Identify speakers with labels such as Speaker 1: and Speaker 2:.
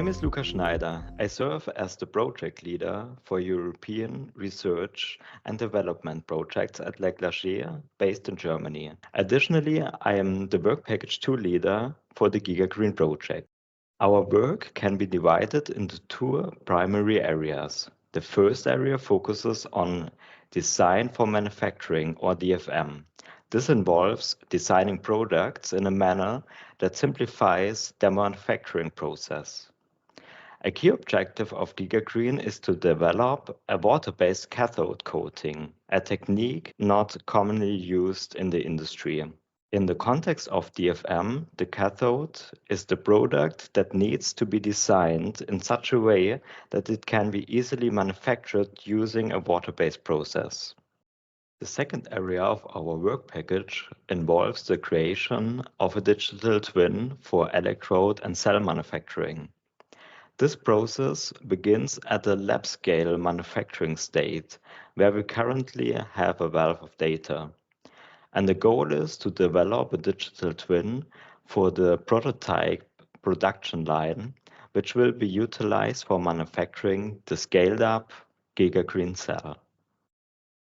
Speaker 1: name is Luca Schneider. I serve as the project leader for European research and development projects at Leclanche, based in Germany. Additionally, I am the Work Package 2 leader for the GIGAGREEN project. Our work can be divided into two primary areas. The first area focuses on design for manufacturing, or DFM. This involves designing products in a manner that simplifies their manufacturing process. A key objective of GIGAGREEN is to develop a water-based cathode coating, a technique not commonly used in the industry. In the context of DFM, the cathode is the product that needs to be designed in such a way that it can be easily manufactured using a water-based process. The second area of our work package involves the creation of a digital twin for electrode and cell manufacturing. This process begins at the lab-scale manufacturing state, where we currently have a wealth of data. And the goal is to develop a digital twin for the prototype production line, which will be utilized for manufacturing the scaled-up GIGAGREEN cell.